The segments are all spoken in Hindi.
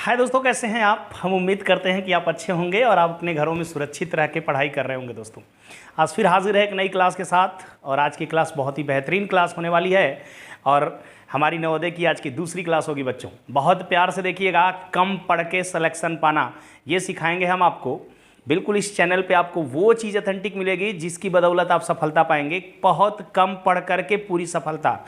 हाय दोस्तों, कैसे हैं आप। हम उम्मीद करते हैं कि आप अच्छे होंगे और आप अपने घरों में सुरक्षित रह के पढ़ाई कर रहे होंगे। दोस्तों आज फिर हाजिर है एक नई क्लास के साथ और आज की क्लास बहुत ही बेहतरीन क्लास होने वाली है और हमारी नवोदय की आज की दूसरी क्लास होगी। बच्चों बहुत प्यार से देखिएगा। कम पढ़ के सिलेक्शन पाना ये सिखाएंगे हम आपको। बिल्कुल इस चैनल पे आपको वो चीज़ ऑथेंटिक मिलेगी जिसकी बदौलत आप सफलता पाएंगे। बहुत कम पढ़ करके पूरी सफलता।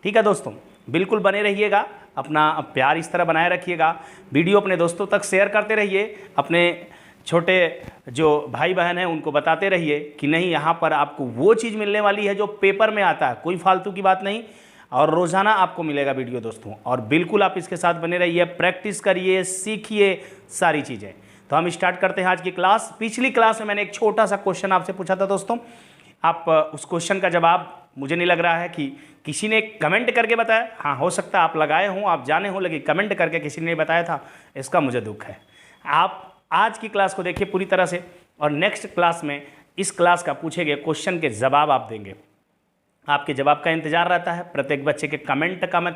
ठीक है दोस्तों, बिल्कुल बने रहिएगा। अपना प्यार इस तरह बनाए रखिएगा। वीडियो अपने दोस्तों तक शेयर करते रहिए। अपने छोटे जो भाई बहन हैं उनको बताते रहिए कि नहीं, यहाँ पर आपको वो चीज़ मिलने वाली है जो पेपर में आता है। कोई फालतू की बात नहीं और रोज़ाना आपको मिलेगा वीडियो दोस्तों। और बिल्कुल आप इसके साथ बने रहिए, प्रैक्टिस करिए, सीखिए सारी चीज़ें। तो हम स्टार्ट करते हैं आज की क्लास। पिछली क्लास में मैंने एक छोटा सा क्वेश्चन आपसे पूछा था दोस्तों। आप उस क्वेश्चन का जवाब, मुझे नहीं लग रहा है कि किसी ने कमेंट करके बताया। हाँ, हो सकता है आप लगाए हों, आप जाने हों, लेकिन कमेंट करके किसी ने बताया था, इसका मुझे दुख है। आप आज की क्लास को देखिए पूरी तरह से और नेक्स्ट क्लास में इस क्लास का पूछे गए क्वेश्चन के जवाब आप देंगे। आपके जवाब का इंतज़ार रहता है। प्रत्येक बच्चे के कमेंट का मैं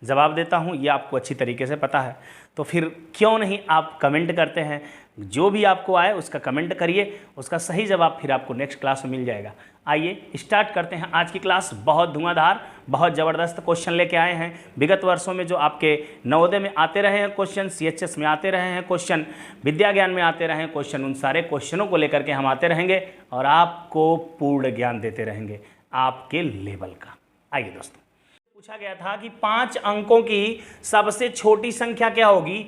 जवाब देता हूं, ये आपको अच्छी तरीके से पता है। तो फिर क्यों नहीं आप कमेंट करते हैं। जो भी आपको आए उसका कमेंट करिए, उसका सही जवाब फिर आपको नेक्स्ट क्लास में मिल जाएगा। आइए स्टार्ट करते हैं आज की क्लास। बहुत धुआंधार, बहुत ज़बरदस्त क्वेश्चन लेके आए हैं। विगत वर्षों में जो आपके नवोदय में आते रहे हैं क्वेश्चन, CHS में आते रहे हैं क्वेश्चन, विद्या ज्ञान में आते रहे हैं क्वेश्चन, उन सारे क्वेश्चनों को लेकर के हम आते रहेंगे और आपको पूर्ण ज्ञान देते रहेंगे आपके लेवल का। आइए दोस्तों, पूछा गया था कि 5 अंकों की सबसे छोटी संख्या क्या होगी।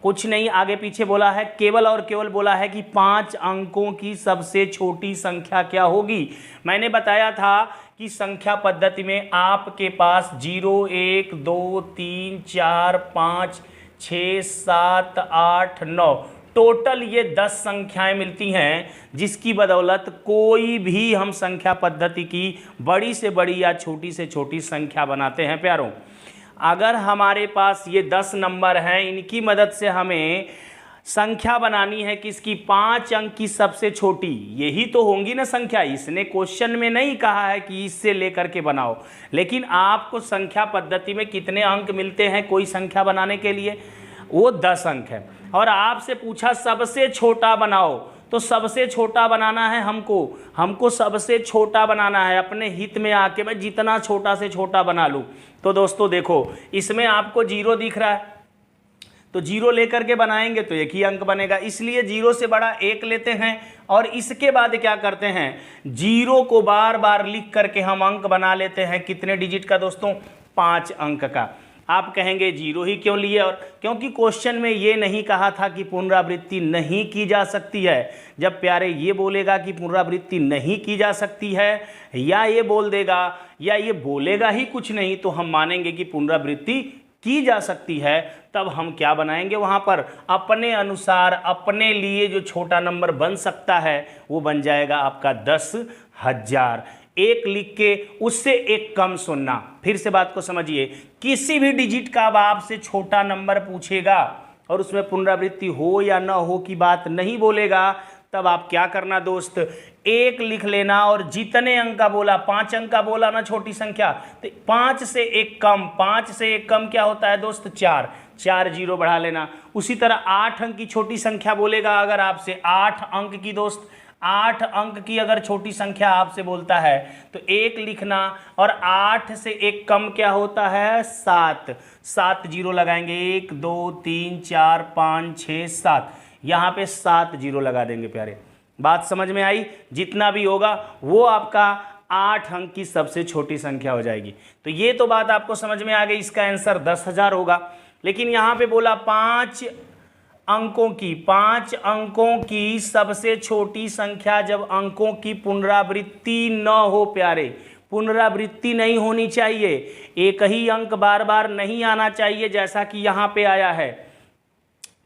कुछ नहीं आगे पीछे बोला है, केवल और केवल बोला है कि 5 अंकों की सबसे छोटी संख्या क्या होगी। मैंने बताया था कि संख्या पद्धति में आपके पास 0, 1, 2, 3, 4, 5, 6, 7, 8, 9 टोटल ये 10 संख्याएं मिलती हैं, जिसकी बदौलत कोई भी हम संख्या पद्धति की बड़ी से बड़ी या छोटी से छोटी संख्या बनाते हैं। प्यारों, अगर हमारे पास ये 10 नंबर हैं, इनकी मदद से हमें संख्या बनानी है किसकी, 5 अंक की सबसे छोटी, यही तो होंगी ना संख्या। इसने क्वेश्चन में नहीं कहा है कि इससे लेकर के बनाओ, लेकिन आपको संख्या पद्धति में कितने अंक मिलते हैं कोई संख्या बनाने के लिए, वो 10 अंक है। और आपसे पूछा सबसे छोटा बनाओ, तो सबसे छोटा बनाना है हमको सबसे छोटा बनाना है। अपने हित में आके मैं जितना छोटा से छोटा बना लूँ। तो दोस्तों देखो, इसमें आपको 0 दिख रहा है, तो 0 लेकर के बनाएंगे तो एक ही अंक बनेगा, इसलिए 0 से बड़ा 1 लेते हैं और इसके बाद क्या करते हैं, 0 को बार बार लिख करके हम अंक बना लेते हैं। कितने डिजिट का दोस्तों, 5 अंक का। आप कहेंगे 0 ही क्यों लिए, और क्योंकि क्वेश्चन में ये नहीं कहा था कि पुनरावृत्ति नहीं की जा सकती है। जब प्यारे ये बोलेगा कि पुनरावृत्ति नहीं की जा सकती है, या ये बोल देगा या ये बोलेगा ही कुछ नहीं, तो हम मानेंगे कि पुनरावृत्ति की जा सकती है। तब हम क्या बनाएंगे वहाँ पर, अपने अनुसार अपने लिए जो छोटा नंबर बन सकता है वो बन जाएगा आपका 10,000। 1 लिख के उससे 1 कम सुनना। फिर से बात को समझिए, किसी भी डिजिट का अब आपसे छोटा नंबर पूछेगा और उसमें पुनरावृत्ति हो या ना हो की बात नहीं बोलेगा, तब आप क्या करना दोस्त, 1 लिख लेना और जितने अंक का बोला, 5 अंक का बोला ना छोटी संख्या, तो 5 से 1 कम, 5 से 1 कम क्या होता है दोस्त, 4 0 बढ़ा लेना। उसी तरह 8 अंक की छोटी संख्या बोलेगा अगर आपसे, 8 अंक की दोस्त, 8 अंक की अगर छोटी संख्या आपसे बोलता है तो 1 लिखना और 8 से 1 कम क्या होता है, 7 0 लगाएंगे, 1 2 3 4 5 6 7, यहाँ पे 7 0 लगा देंगे। प्यारे, बात समझ में आई। जितना भी होगा वो आपका 8 अंक की सबसे छोटी संख्या हो जाएगी। तो ये तो बात आपको समझ में आ गई, इसका आंसर 10,000 होगा। लेकिन यहाँ पे बोला 5 अंकों की सबसे छोटी संख्या, जब अंकों की पुनरावृत्ति न हो प्यारे, पुनरावृत्ति नहीं होनी चाहिए, एक ही अंक बार बार नहीं आना चाहिए जैसा कि यहाँ पे आया है।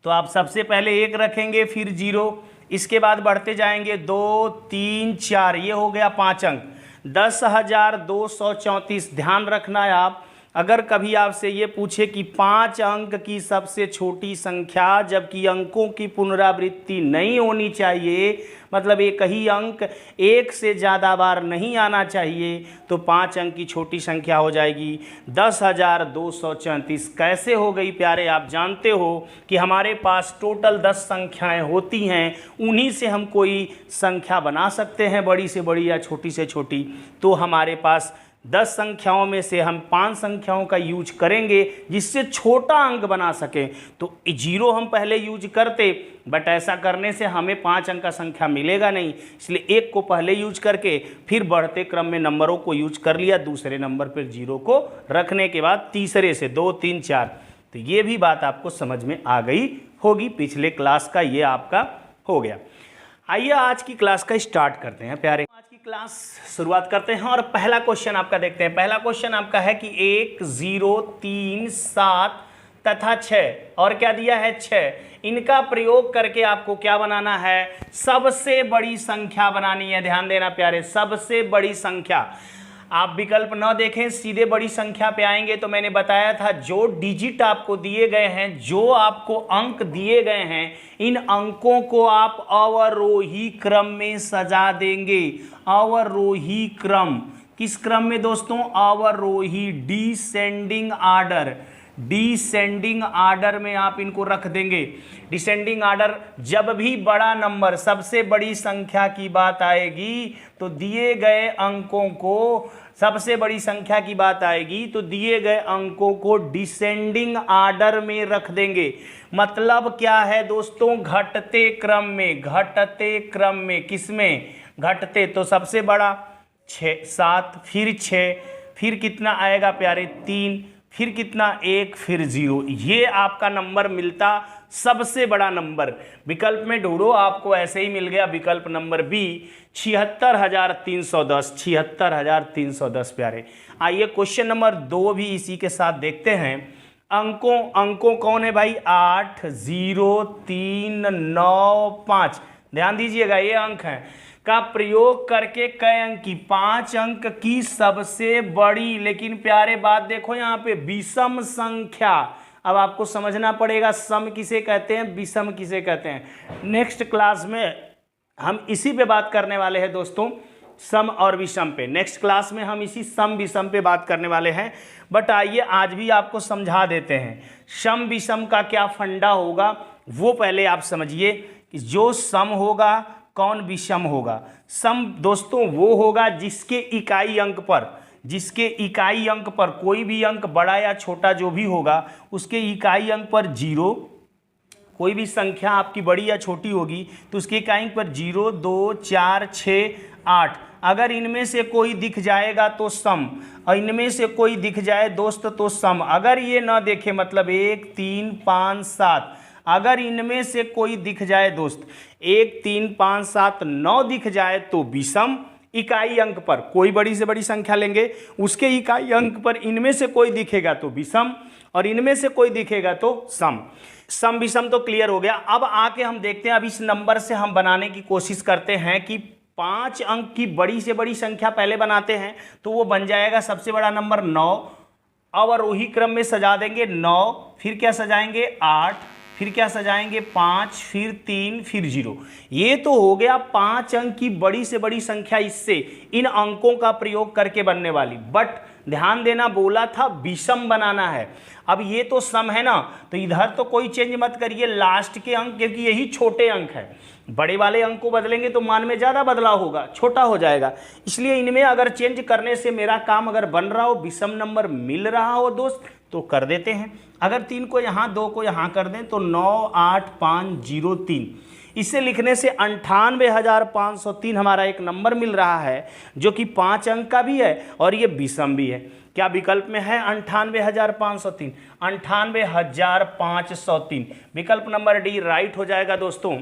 तो आप सबसे पहले 1 रखेंगे, फिर 0, इसके बाद बढ़ते जाएंगे 2 3 4, ये हो गया 5 अंक, 10,234। ध्यान रखना है आप अगर कभी आपसे ये पूछे कि 5 अंक की सबसे छोटी संख्या जबकि अंकों की पुनरावृत्ति नहीं होनी चाहिए, मतलब एक ही अंक एक से ज़्यादा बार नहीं आना चाहिए, तो 5 अंक की छोटी संख्या हो जाएगी 10,234। कैसे हो गई प्यारे? आप जानते हो कि हमारे पास टोटल 10 संख्याएं होती हैं, उन्हीं से हम कोई संख्या बना सकते हैं, बड़ी से बड़ी या छोटी से छोटी। तो हमारे पास 10 संख्याओं में से हम 5 संख्याओं का यूज करेंगे जिससे छोटा अंक बना सकें। तो 0 हम पहले यूज करते, बट ऐसा करने से हमें 5 अंक का संख्या मिलेगा नहीं, इसलिए 1 को पहले यूज करके फिर बढ़ते क्रम में नंबरों को यूज कर लिया, दूसरे नंबर पर 0 को रखने के बाद तीसरे से 2, 3, 4। तो ये भी बात आपको समझ में आ गई होगी। पिछले क्लास का ये आपका हो गया। आइए आज की क्लास का स्टार्ट करते हैं प्यारे। आज की क्लास शुरुआत करते हैं और पहला क्वेश्चन आपका देखते हैं। पहला क्वेश्चन आपका है कि 1, 0, 3, 7 तथा 6 और क्या दिया है 6, इनका प्रयोग करके आपको क्या बनाना है? सबसे बड़ी संख्या बनानी है। ध्यान देना प्यारे, सबसे बड़ी संख्या। आप विकल्प न देखें, सीधे बड़ी संख्या पे आएंगे। तो मैंने बताया था जो डिजिट आपको दिए गए हैं, जो आपको अंक दिए गए हैं, इन अंकों को आप अवरोही क्रम में सजा देंगे। अवरोही क्रम, किस क्रम में दोस्तों? अवरोही, डिसेंडिंग आर्डर। डिसेंडिंग आर्डर में आप इनको रख देंगे। डिसेंडिंग आर्डर, जब भी बड़ा नंबर, सबसे बड़ी संख्या की बात आएगी तो दिए गए अंकों को, सबसे बड़ी संख्या की बात आएगी तो दिए गए अंकों को डिसेंडिंग आर्डर में रख देंगे। मतलब क्या है दोस्तों? घटते क्रम में। घटते क्रम में, किसमें? घटते। तो सबसे बड़ा 6, 7, फिर 6, फिर कितना आएगा प्यारे? 3, फिर कितना? 1, फिर 0। ये आपका नंबर मिलता सबसे बड़ा नंबर। विकल्प में ढूंढो, आपको ऐसे ही मिल गया विकल्प नंबर बी, 76,310। 76,310 प्यारे। आइए क्वेश्चन नंबर 2 भी इसी के साथ देखते हैं। अंकों कौन है भाई? 8, 0, 3, 9, 5। ध्यान दीजिएगा, ये अंक हैं का प्रयोग करके कई अंक की, 5 अंक की सबसे बड़ी, लेकिन प्यारे बात देखो यहाँ पे, विषम संख्या। अब आपको समझना पड़ेगा सम किसे कहते हैं, विषम किसे कहते हैं। नेक्स्ट क्लास में हम इसी पे बात करने वाले हैं दोस्तों, सम और विषम पे। नेक्स्ट क्लास में हम इसी सम विषम पे बात करने वाले हैं। बट आइए आज भी आपको समझा देते हैं सम विषम का क्या फंडा होगा, वो पहले आप समझिए कि जो सम होगा कौन विषम होगा। सम दोस्तों वो होगा जिसके इकाई अंक पर, जिसके इकाई अंक पर कोई भी अंक बड़ा या छोटा जो भी होगा, उसके इकाई अंक पर 0, कोई भी संख्या आपकी बड़ी या छोटी होगी तो उसके इकाई अंक पर 0, 2, 4, 6, 8, अगर इनमें से कोई दिख जाएगा तो सम, और इनमें से कोई दिख जाए दोस्त तो सम। अगर ये ना देखे, मतलब 1, 3, 5, 7, अगर इनमें से कोई दिख जाए दोस्त, 1, 3, 5, 7, 9 दिख जाए तो विषम। इकाई अंक पर कोई बड़ी से बड़ी संख्या लेंगे, उसके इकाई अंक पर इनमें से कोई दिखेगा तो विषम, और इनमें से कोई दिखेगा तो सम। सम विषम तो क्लियर हो गया। अब आके हम देखते हैं, अब इस नंबर से हम बनाने की कोशिश करते हैं कि 5 अंक की बड़ी से बड़ी संख्या पहले बनाते हैं, तो वो बन जाएगा सबसे बड़ा नंबर 9। अवरोही क्रम में सजा देंगे 9, फिर क्या सजाएंगे 8, फिर क्या सजाएंगे 5, फिर 3, फिर 0। ये तो हो गया 5 अंक की बड़ी से बड़ी संख्या, इससे इन अंकों का प्रयोग करके बनने वाली। बट ध्यान देना, बोला था विषम बनाना है। अब ये तो सम है ना, तो इधर तो कोई चेंज मत करिए लास्ट के अंक, क्योंकि यही छोटे अंक है। बड़े वाले अंक को बदलेंगे तो मान में ज़्यादा बदलाव होगा, छोटा हो जाएगा। इसलिए इनमें अगर चेंज करने से मेरा काम अगर बन रहा हो, विषम नंबर मिल रहा हो दोस्त, तो कर देते हैं। अगर 3 को यहाँ 2 को यहाँ कर दें तो 9, 8, 5, 0, 3। इसे लिखने से 98,503 हमारा एक नंबर मिल रहा है, जो कि 5 अंक का भी है और ये विषम भी है। क्या विकल्प में है 98,503? 98,503 विकल्प नंबर डी राइट हो जाएगा दोस्तों।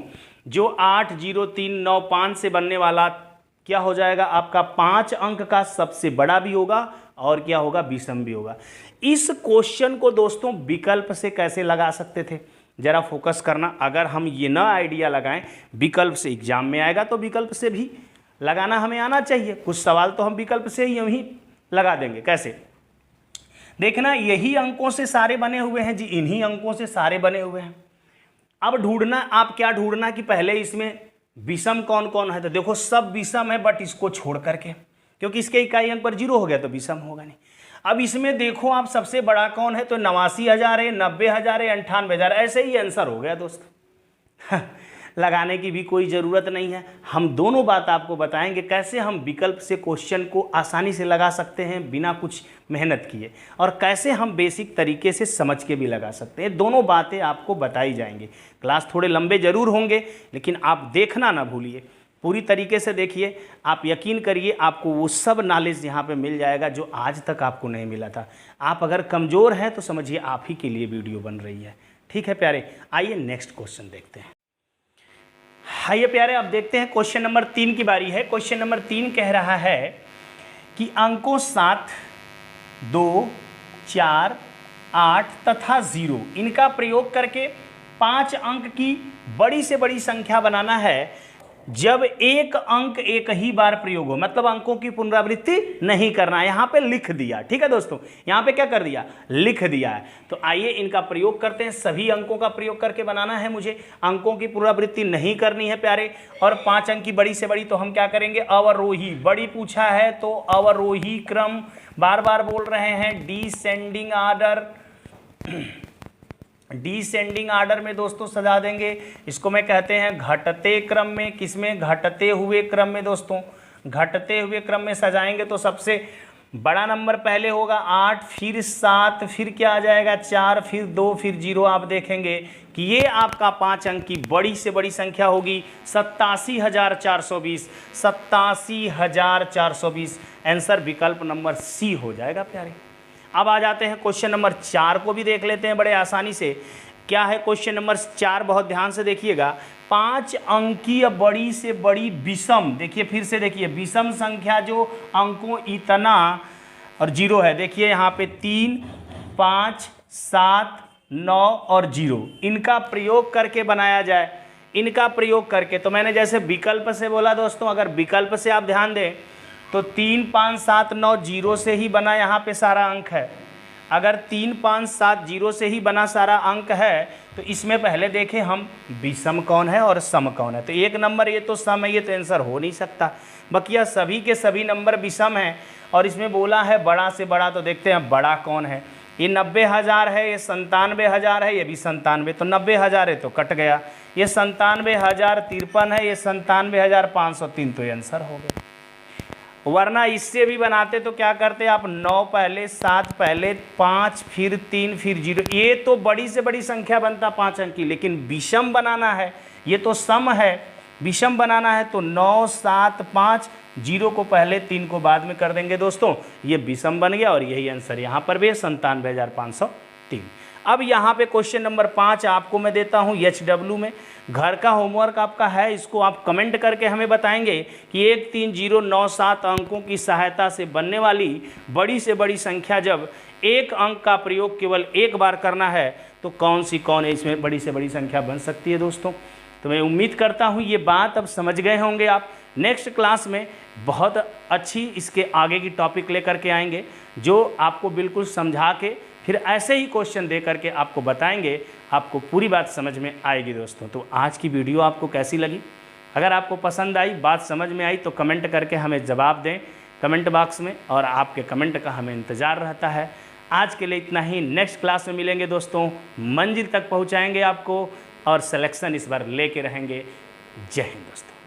जो 80395 से बनने वाला क्या हो जाएगा आपका 5 अंक का सबसे बड़ा भी होगा और क्या होगा विषम भी होगा। इस क्वेश्चन को दोस्तों विकल्प से कैसे लगा सकते थे, जरा फोकस करना। अगर हम ये ना आइडिया लगाएं, विकल्प से एग्जाम में आएगा तो विकल्प से भी लगाना हमें आना चाहिए। कुछ सवाल तो हम विकल्प से ही यूं ही लगा देंगे। कैसे? देखना यही अंकों से सारे बने हुए हैं जी, इन्हीं अंकों से सारे बने हुए हैं। अब ढूंढना, आप क्या ढूंढना कि पहले इसमें विषम कौन कौन है। तो देखो सब विषम है बट इसको छोड़ करके, क्योंकि इसके इकाई अंक पर 0 हो गया तो विषम होगा नहीं। अब इसमें देखो आप सबसे बड़ा कौन है, तो 89,000 है, 90,000 है, 98,000, ऐसे ही आंसर हो गया दोस्तों। लगाने की भी कोई ज़रूरत नहीं है। हम दोनों बात आपको बताएंगे कैसे हम विकल्प से क्वेश्चन को आसानी से लगा सकते हैं बिना कुछ मेहनत किए, और कैसे हम बेसिक तरीके से समझ के भी लगा सकते हैं। दोनों बातें आपको बताई जाएंगी। क्लास थोड़े लंबे जरूर होंगे, लेकिन आप देखना ना भूलिए, पूरी तरीके से देखिए। आप यकीन करिए आपको वो सब नॉलेज यहाँ पे मिल जाएगा जो आज तक आपको नहीं मिला था। आप अगर कमज़ोर हैं तो समझिए आप ही के लिए वीडियो बन रही है। ठीक है प्यारे, आइए नेक्स्ट क्वेश्चन देखते हैं। आइए प्यारे, अब देखते हैं क्वेश्चन नंबर 3 की बारी है। क्वेश्चन नंबर 3 कह रहा है कि अंकों 7, 2, 4, 8 तथा 0 इनका प्रयोग करके 5 अंक की बड़ी से बड़ी संख्या बनाना है जब एक अंक एक ही बार प्रयोग हो, मतलब अंकों की पुनरावृत्ति नहीं करना है। यहां पे लिख दिया, ठीक है दोस्तों, यहां पे क्या कर दिया, लिख दिया है। तो आइए इनका प्रयोग करते हैं। सभी अंकों का प्रयोग करके बनाना है मुझे, अंकों की पुनरावृत्ति नहीं करनी है प्यारे। और 5 अंक की बड़ी से बड़ी तो हम क्या करेंगे, अवरोही। बड़ी पूछा है तो अवरोही क्रम, बार बार बोल रहे हैं, डिसेंडिंग आर्डर, डिसेंडिंग आर्डर में दोस्तों सजा देंगे। इसको मैं कहते हैं घटते क्रम में, किसमें, घटते हुए क्रम में दोस्तों, घटते हुए क्रम में सजाएंगे। तो सबसे बड़ा नंबर पहले होगा 8, फिर 7, फिर क्या आ जाएगा 4, फिर 2, फिर 0। आप देखेंगे कि ये आपका 5 अंक की बड़ी से बड़ी संख्या होगी 87,420, 87,420। आंसर विकल्प नंबर सी हो जाएगा प्यारे। अब आ जाते हैं क्वेश्चन नंबर 4 को भी देख लेते हैं बड़े आसानी से। क्या है क्वेश्चन नंबर 4, बहुत ध्यान से देखिएगा। 5 अंकीय बड़ी से बड़ी विषम, देखिए फिर से देखिए, विषम संख्या जो अंकों इतना और 0 है, देखिए यहाँ पे 3, 5, 7, 9 और 0, इनका प्रयोग करके बनाया जाए। इनका प्रयोग करके, तो मैंने जैसे विकल्प से बोला दोस्तों, अगर विकल्प से आप ध्यान दें तो 3, 5, 7, 9 0 से ही बना यहाँ पे सारा अंक है। अगर 3, 5, 7 0 से ही बना सारा अंक है तो इसमें पहले देखें हम विषम कौन है और सम कौन है। तो एक नंबर ये तो सम है, ये तो आंसर हो नहीं सकता। बकिया सभी के सभी नंबर विषम हैं और इसमें बोला है बड़ा से बड़ा, तो देखते हैं बड़ा कौन है। ये 90,000 है, ये 97,000 है, ये भी 97, तो 90,000 है तो कट गया। ये 97,053 है, ये 97,503, तो ये आंसर हो गया। वरना इससे भी बनाते तो क्या करते आप, 9 पहले, 7 पहले, 5 फिर 3 फिर 0, ये तो बड़ी से बड़ी संख्या बनता 5 अंक की। लेकिन विषम बनाना है, ये तो सम है, विषम बनाना है तो 9, 7, 5, 0 को पहले, 3 को बाद में कर देंगे दोस्तों। ये विषम बन गया और यही आंसर यहाँ पर भी 97,503। अब यहाँ पे क्वेश्चन नंबर 5 आपको मैं देता हूँ HW में। घर का होमवर्क आपका है, इसको आप कमेंट करके हमें बताएंगे कि 13097 अंकों की सहायता से बनने वाली बड़ी से बड़ी संख्या जब एक अंक का प्रयोग केवल एक बार करना है तो कौन है इसमें बड़ी से बड़ी संख्या बन सकती है दोस्तों। तो मैं उम्मीद करता हूँ ये बात अब समझ गए होंगे आप। नेक्स्ट क्लास में बहुत अच्छी इसके आगे की टॉपिक लेकर के आएंगे जो आपको बिल्कुल समझा के फिर ऐसे ही क्वेश्चन दे करके आपको बताएंगे, आपको पूरी बात समझ में आएगी दोस्तों। तो आज की वीडियो आपको कैसी लगी? अगर आपको पसंद आई, बात समझ में आई तो कमेंट करके हमें जवाब दें कमेंट बॉक्स में, और आपके कमेंट का हमें इंतज़ार रहता है। आज के लिए इतना ही, नेक्स्ट क्लास में मिलेंगे दोस्तों, मंजिल तक पहुँचाएँगे आपको और सिलेक्शन इस बार लेके रहेंगे। जय हिंद दोस्तों।